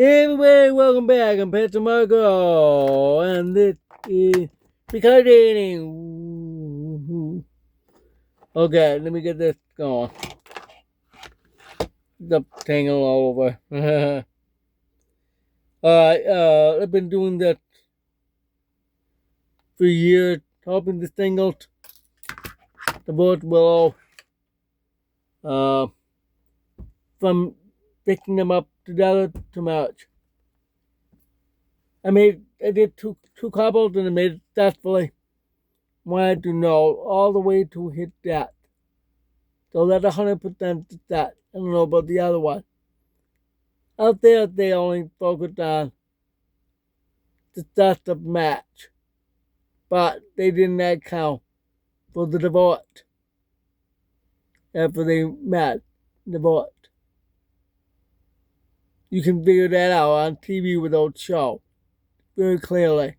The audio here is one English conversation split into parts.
Hey everybody, welcome back. I'm Pastor Marco, and this is Because Dating. Okay, let me get this going. The tangle all over. Alright, I've been doing that for years, helping the singles, the boat below, from picking them up together to marriage. I did two couples and I made it successfully. Wanted to know all the way to hit that. So that's 100% that. I don't know about the other one. Out there, they only focus on the successive match. But they didn't account for the divorce. After they met, divorced. You can figure that out on TV without show. Very clearly.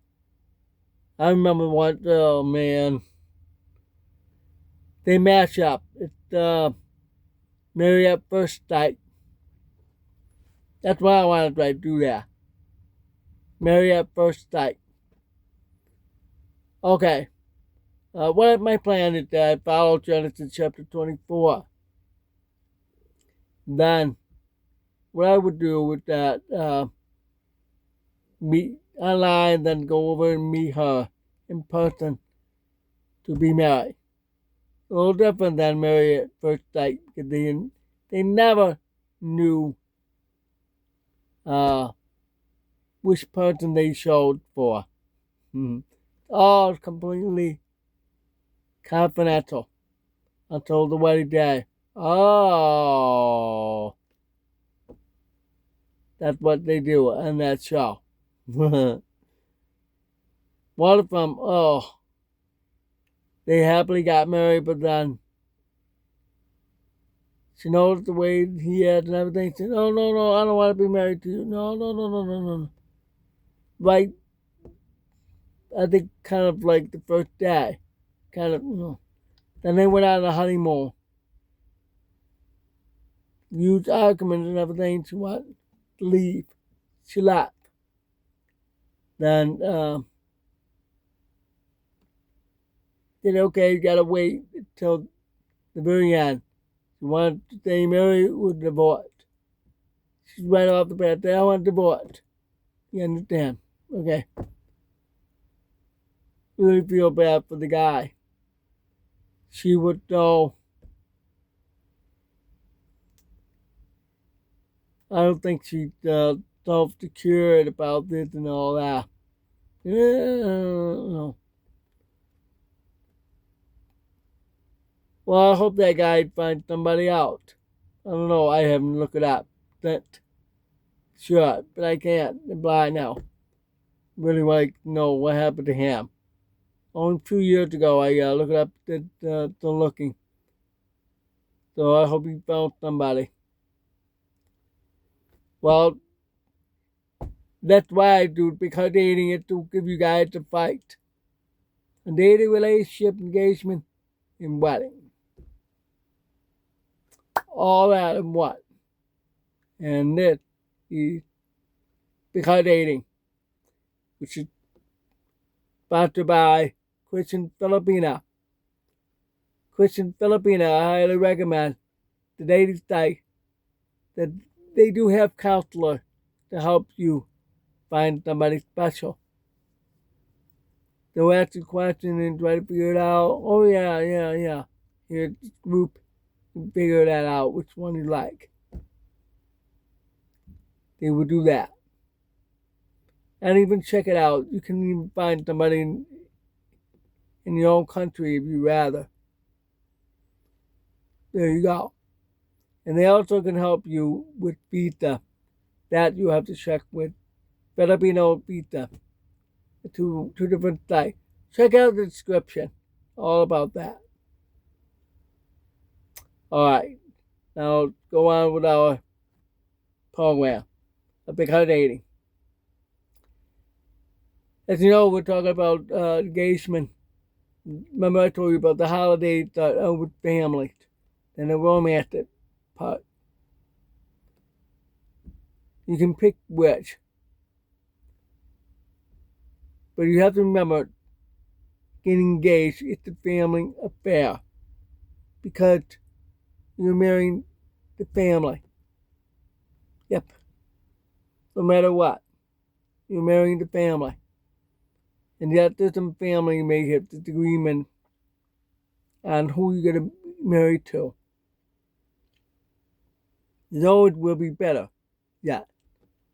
I remember once, oh man. They match up. It's Married at First Sight. That's why I wanted to do that. Married at First Sight. Okay. What my plan is that I follow Genesis chapter 24. Then, what I would do with that, meet online, then go over and meet her in person to be married. A little different than married at first sight because they never knew which person they showed for. All completely confidential until the wedding day. Oh, that's what they do on that show. One of them, they happily got married, but then she knows the way he is and everything. She said, no, I don't want to be married to you. No. Right, I think kind of like the first day. Kind of, Then they went on a honeymoon. Huge arguments and everything. She wanted to leave. She left. Then, said, okay, you gotta wait until the very end. She wanted to stay married or divorced. She's right off the bat. I want divorced. You understand? Okay. Really feel bad for the guy. She would know. I don't think she's self-secured about this and all that. No. Well, I hope that guy finds somebody out. I don't know. I haven't looked it up. Sure, but I can't. I'm blind now. Really like to know what happened to him. Only 2 years ago, I looked it up. Still looking. So I hope he found somebody. Well, that's why I do it, because dating is to give you guys a fight. A dating, relationship, engagement, and wedding. All that in one. And this is Because Dating, which is sponsored by Christian Filipina. Christian Filipina, I highly recommend the dating site that they do have counselors to help you find somebody special. They'll ask you questions and try to figure it out. Oh, yeah. Here's this group. You figure that out, which one you like. They will do that. And even check it out. You can even find somebody in your own country if you rather. There you go. And they also can help you with visa. That you have to check with Filipino visa. Two different sites. Check out the description. All about that. Alright. Now go on with our program. Because Dating. As you know, we're talking about engagement. Remember I told you about the holidays with families and the romantic part. You can pick which. But you have to remember, getting engaged is a family affair. Because you're marrying the family. Yep. No matter what, you're marrying the family. And yet there's some family may have disagreement on who you're going to marry to. It always will be better. Yeah.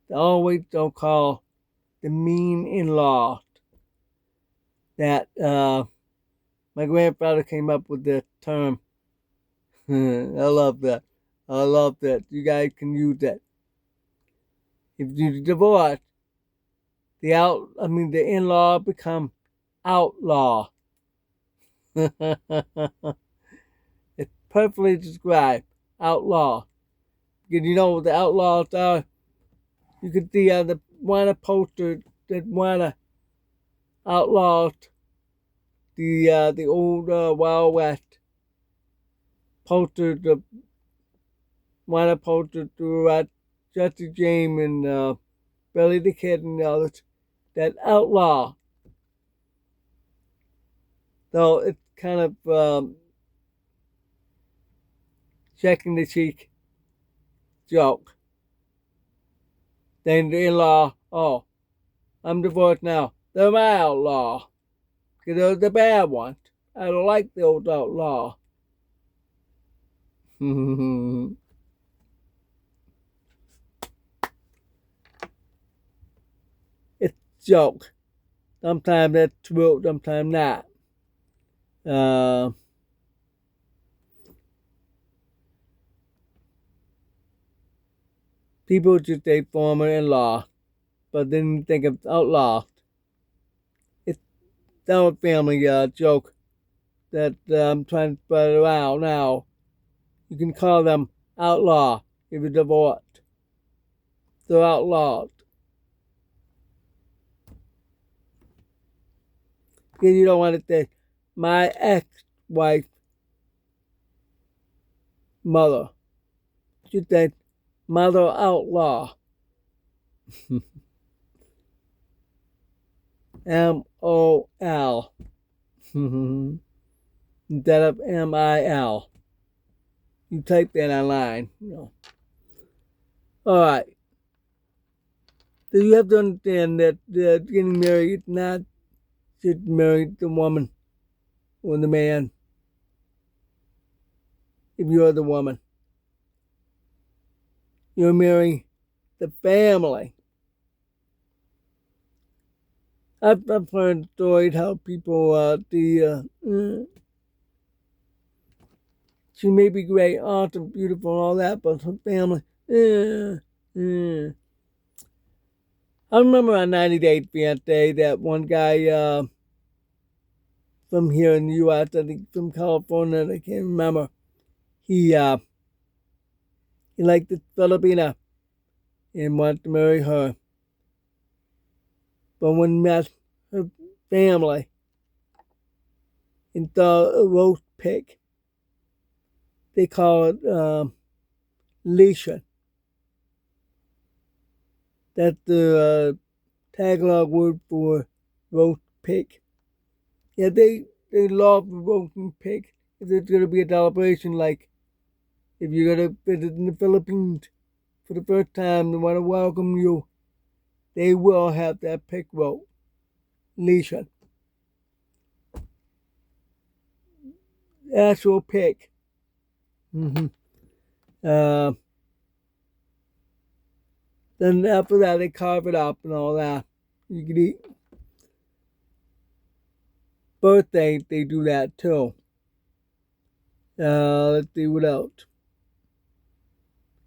They always don't call the mean in-law that my grandfather came up with the term. I love that. I love that. You guys can use that. If you divorce, the in-law become outlaw. It's perfectly described. Outlaw. Because you know what the outlaws are? You could see on the one poster that one outlaws the old Wild West poster, the one poster to Jesse James and Billy the Kid and the others, that outlaw. So it's kind of checking the cheek joke. Then the in-law, oh, I'm divorced now. They're my outlaw. Because they're the bad ones. I don't like the old outlaw. It's a joke. Sometimes that's true, sometimes not. People just say former in-law, but then think of outlaw. It's our family joke that I'm trying to spread around now. You can call them outlaw if you're divorced. They're outlawed. Because you don't want to say, my ex-wife mother. You say, mother outlaw. M-O-L. Instead of M-I-L. You type that online. All right. So you have to understand that getting married is not just marry the woman or the man. If you're the woman, you're marrying the family. I've heard stories how people she may be great, awesome, beautiful, and all that, but her family. I remember on 90 Day Fiancé that one guy from here in the U.S., I think from California, I can't remember. He liked this Filipina and wanted to marry her. But when he met her family and saw a roast pig, they call it leisha. That's the Tagalog word for roast pig. Yeah, they love roasting pig. If there's going to be a celebration, like if you're going to visit in the Philippines for the first time, they want to welcome you, they will have that pig roast. Leisha. Actual pig. Then after that, they carve it up and all that. You can eat. Birthday, they do that too. Let's see what else.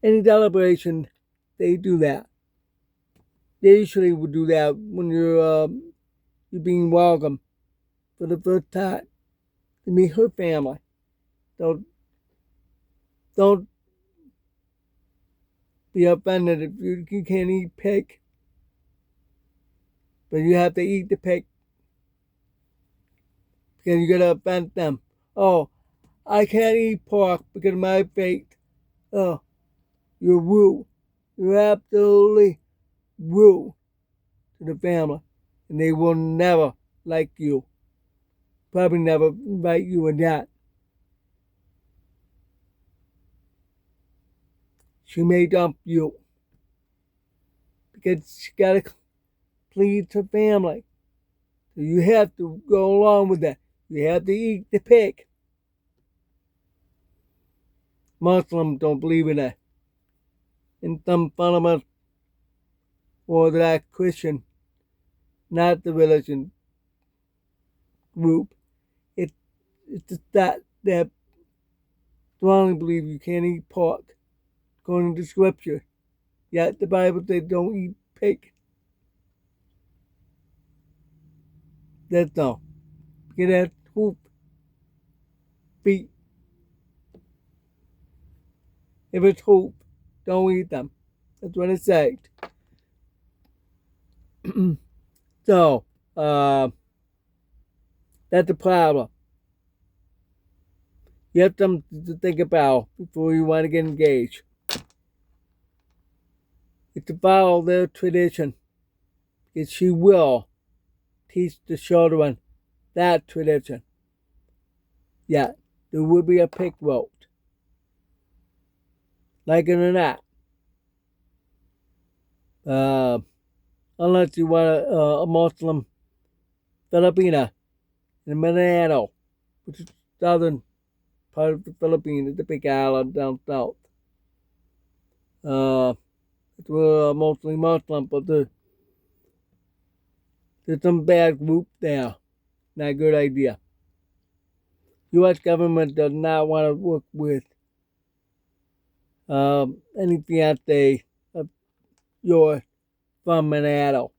Any celebration, they do that. They usually would do that when you're being welcomed for the first time to meet her family. So don't be offended if you can't eat pig, but you have to eat the pig because you're gonna offend them. Oh, I can't eat pork because of my faith. Oh, you're rude. You're absolutely rude to the family, and they will never like you. Probably never invite you again. She may dump you because she gotta please her family. So you have to go along with that. You have to eat the pig. Muslims don't believe in that. And some fundamental or that Christian, not the religion group. It, it's that strongly believe you can't eat pork, according to scripture. Yet the Bible says don't eat pig. That's all. Get that hoop feet. If it's hoop, don't eat them. That's what it says. So, that's the problem. You have something to think about before you want to get engaged. It's to follow their tradition. Because she will teach the children that tradition. Yeah, there will be a pig vote. Like it or not. Unless you want a Muslim Filipina in Manado, which is the southern part of the Philippines, the big island down south. It's mostly Muslim, but there's some bad group there. Not a good idea. U.S. government does not want to work with any fiance of yours from Manado.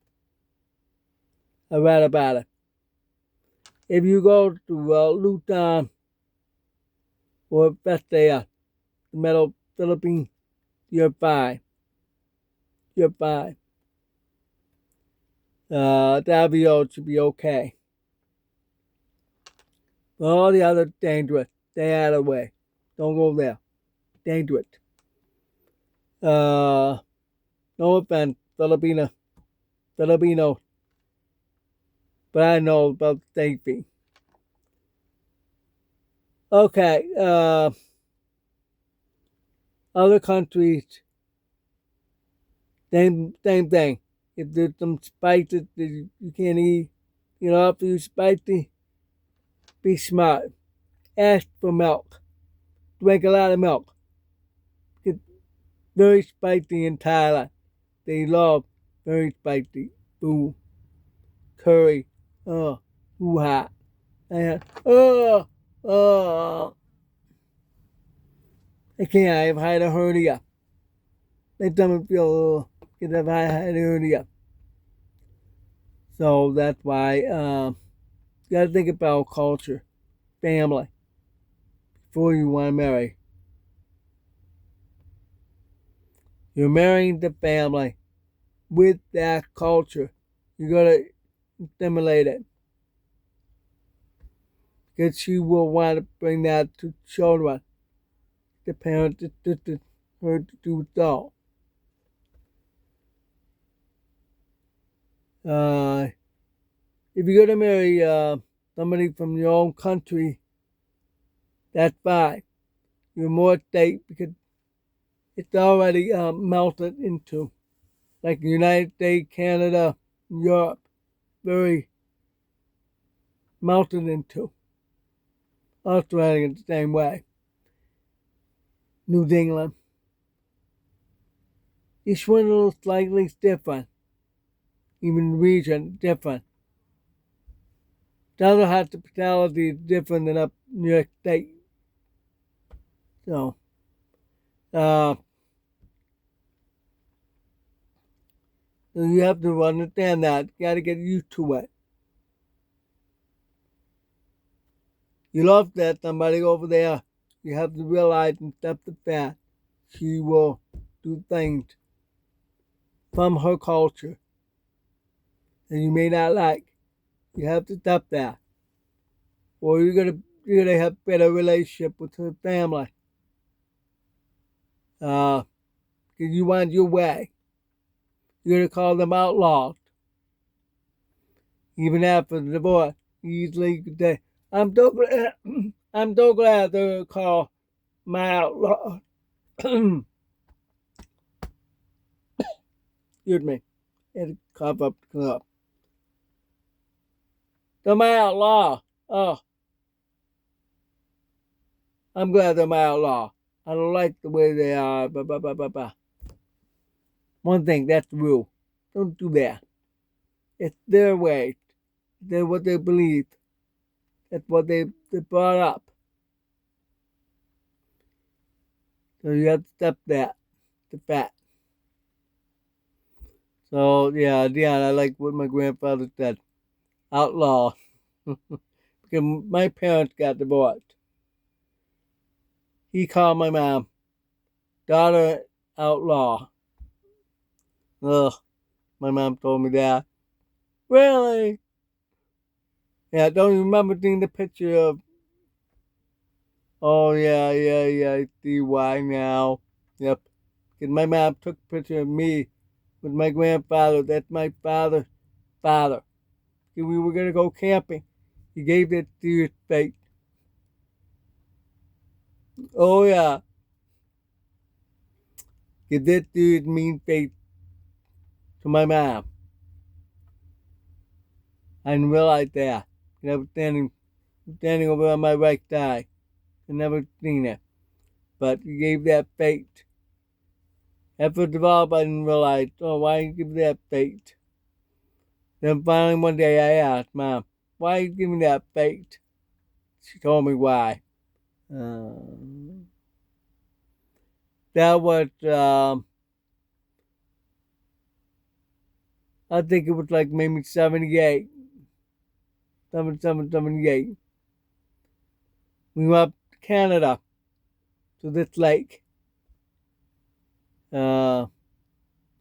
I read about it. If you go to Luzon or Festea, the middle Philippines, you're fine. You're fine. Davio should be okay. But all the other dangerous. Stay out of the way. Don't go there. Dangerous. No offense, Filipino, but I know about safety. Okay, other countries, same thing. If there's some spices that you can't eat, if you're spicy, be smart. Ask for milk. Drink a lot of milk. It's very spicy in Thailand. They love very spicy food. Curry. Too hot. Oh, I can't. I have hernia. It doesn't feel because I've had hernia. So that's why you got to think about culture, family, before you want to marry. You're marrying the family with that culture. You got to stimulate it. Because she will want to bring that to children. The parents assisted her to do so. If you're going to marry somebody from your own country, that's fine. You're more safe because it's already melted into. Like the United States, Canada, Europe, very melted into. Australia the same way. New Zealand. Each one is slightly different. Even the region different. Southern hospitality is different than up New York State. So, you have to understand that. You got to get used to it. You love that somebody over there. You have to realize and accept the fact she will do things from her culture that you may not like. You have to accept that, or you're gonna have better relationship with her family. Because because you want your way. You're going to call them outlaws. Even after the divorce, easily you could say, I'm so glad, I'm so glad they're going to call my outlaw. Excuse me. I had to cough up the cup. They're my outlaw. Oh, I'm glad they're my outlaw. I don't like the way they are. Blah, blah, blah, blah, blah. One thing, that's the rule. Don't do that. It's their way. They're what they believe. That's what they brought up. So you have to step that. The fact. So yeah, I like what my grandfather said. Outlaw. Because my parents got divorced. He called my mom daughter outlaw. Ugh. My mom told me that. Really? Yeah, don't you remember seeing the picture of, oh yeah, I see why now. Yep. Because my mom took a picture of me with my grandfather. That's my father's father. We were going to go camping. He gave that serious fate. Oh yeah. Because that dude mean fate to my mom. I didn't realize that. I was standing over on my right side. I never seen it. But he gave that fate. After the develop, I didn't realize, oh, why you give that fate? Then finally one day I asked, Mom, why are you giving that fate? She told me why. That was, I think it was like maybe 78. 78. We went up to Canada to this lake. I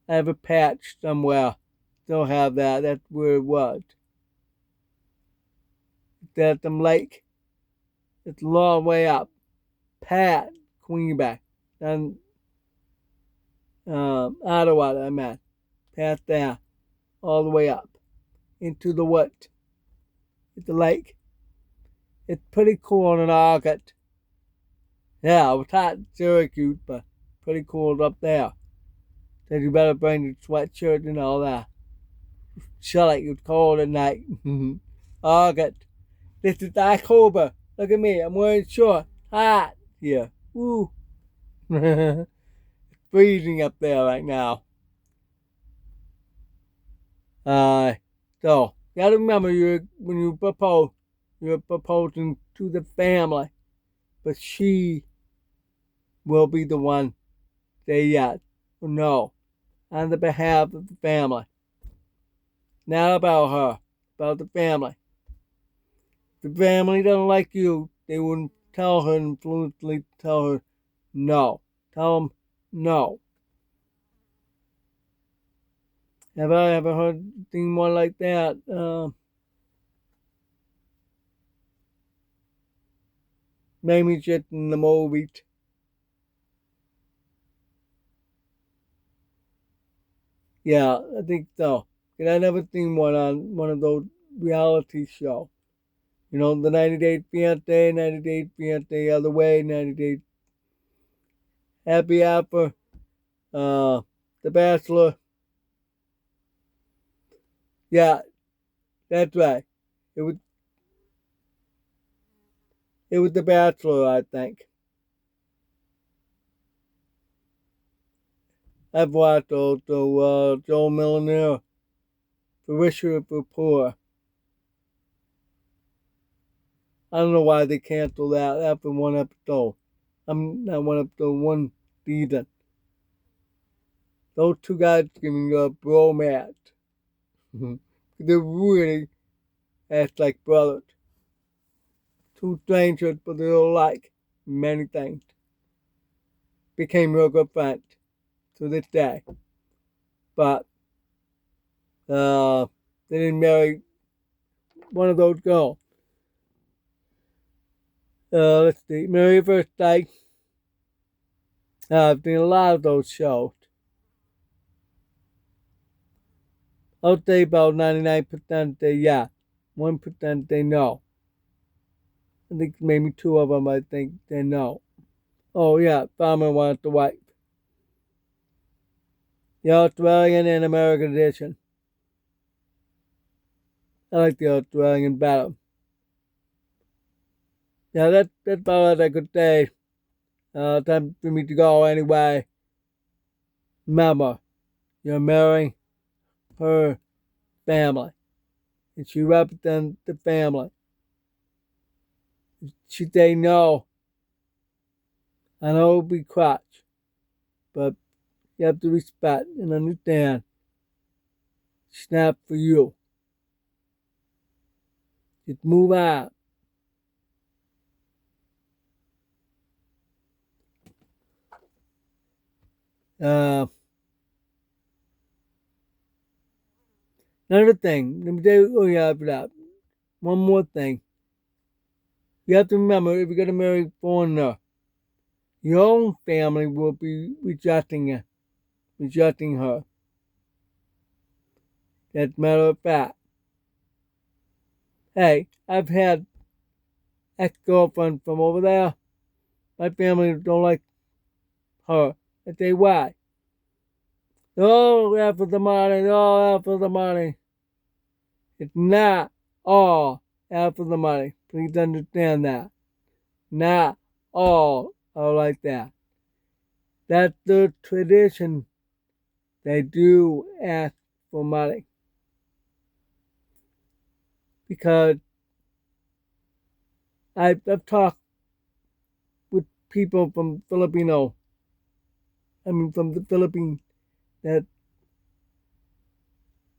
have a patch somewhere. Still have that. That's where it was. It's at some lake. It's a long way up. Pat, Quebec. And Ottawa, I'm at. Past there. All the way up. Into the woods. It's a lake. It's pretty cool in August. Yeah, it was hot in Syracuse, but pretty cool up there. Said you better bring your sweatshirt and all that. Chilly, it was cold at night. August. This is October. Look at me, I'm wearing shorts. Hot here. Woo. It's freezing up there right now. So, you gotta remember when you propose, you're proposing to the family. But she will be the one say yes or no on the behalf of the family. Not about her, about the family. If the family doesn't like you, they wouldn't tell her, influently tell her no. Tell them no. Have I ever heard anything more like that? Maybe just in the movies. Yeah, I think so. And I never seen one on one of those reality shows. You know, the 90 Day Fiancé, 90 Day Fiancé Other Way, 90 Days Happy Hour, The Bachelor. Yeah, that's right. It was The Bachelor, I think. I've watched also Joe Millionaire, For Richer or For Poor. I don't know why they canceled that after one episode. I'm not one episode, one season. Those two guys giving a bromance. They're really act like brothers. Two strangers, but they're alike in many things. Became real good friends to this day. But they didn't marry one of those girls. Let's see, Marry First Sight. I've seen a lot of those shows. I'll say about 99% they yeah, 1% they no. I think maybe two of them I think they no. Oh yeah, farmer wants the wife. The Australian and American edition. I like the Australian better. Yeah, that's about all I could say. Time for me to go anyway. Remember, you're marrying her family, and she represents the family. She say no, I know it'll be crotch, but you have to respect and understand it's not for you. Just move on. Uh, Another thing, let me tell you, oh yeah, that. One more thing. You have to remember if you're going to marry a foreigner, your own family will be rejecting her. That's a matter of fact. Hey, I've had ex-girlfriends from over there. My family don't like her. I say why? Oh, after the money, oh, after the money. It's not all after the money. Please understand that. Not all are like that. That's the tradition. They do ask for money. Because I've talked with people from from the Philippines, that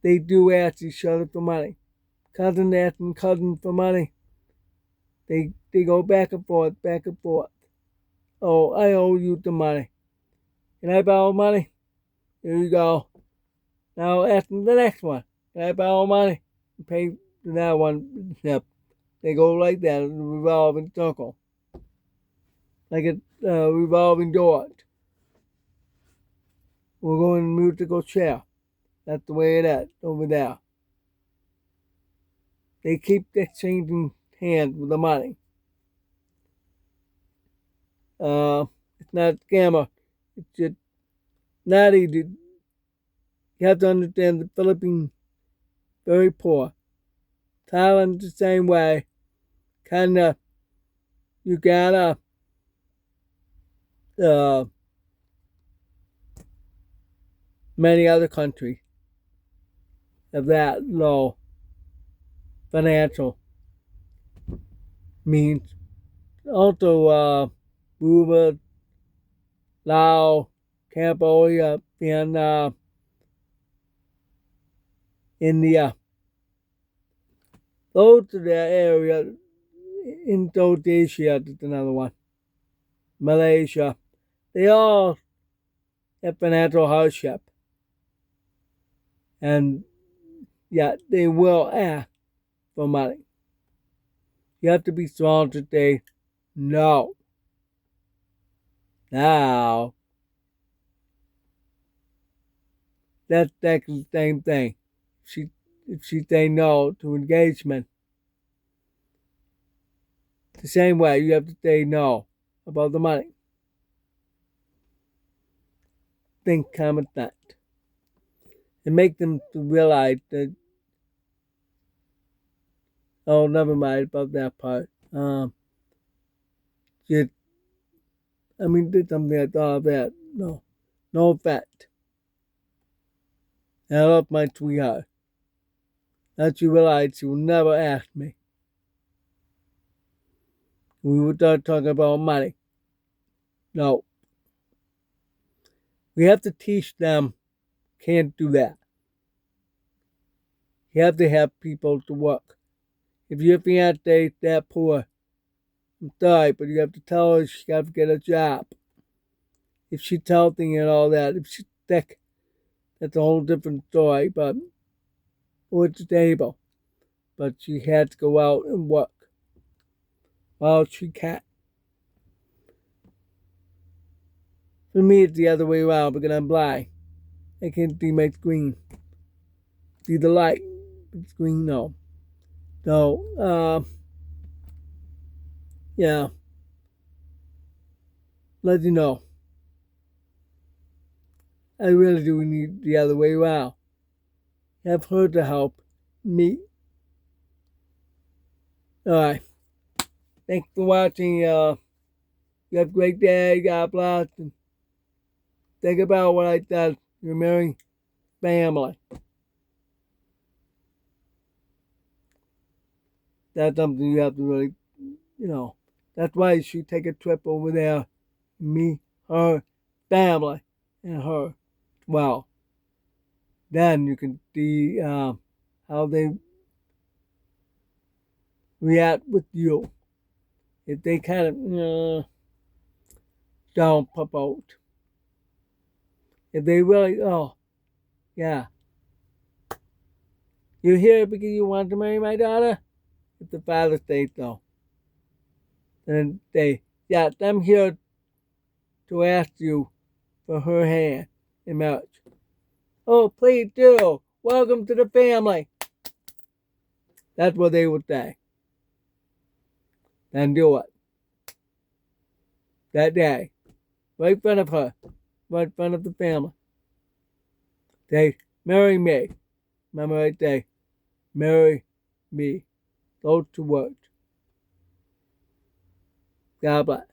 they do ask each other for money. Cousin asking cousin for money. They go back and forth, back and forth. Oh, I owe you the money. Can I borrow money? Here you go. Now asking the next one. Can I borrow money? Pay for that one. Yep. They go like that in a revolving circle. Like a revolving door. We're going in a musical chair. That's the way it is over there. They keep exchanging hands with the money. It's not a scammer. It's just not easy. You have to understand the Philippines very poor. Thailand the same way. Kinda Uganda, uh, many other countries have that low financial means. Also, Cuba, Laos, Cambodia, Vietnam, India. Those are the areas. Indonesia is another one. Malaysia. They all have financial hardship. And yet they will ask for money. You have to be strong to say no. Now, that's the same thing. If she say no to engagement, the same way you have to say no about the money. Think common sense. And make them to realize that, oh, never mind about that part. Just, did something I thought of that. No effect. And I love my sweetheart. Now she realized she will never ask me. We would start talking about money. No. We have to teach them can't do that. You have to have people to work. If your fiance is that poor, I'm sorry, but you have to tell her she got to get a job. If she's healthy and all that, if she's sick, that's a whole different story, but or it's stable. But she had to go out and work while she can. For me, it's the other way around because I'm blind. I can't see my screen. See the light. It's green, no. So, yeah. Let you know. I really do need the other way around. Have her to help me. Alright. Thanks for watching. You have a great day. God bless. And think about what I said. You're marrying family. That's something you have to really, that's why you should take a trip over there. Me, her, family, and her. Well, then you can see how they react with you. If they kind of don't propose. If they really, oh, yeah. You're here because you want to marry my daughter? If the father says so. Then I'm here to ask you for her hand in marriage. Oh, please do. Welcome to the family. That's what they would say. Then do it. That day. Right in front of her. Right in front of the family. Say, marry me. Remember right there. Marry me. Those two words. God bless.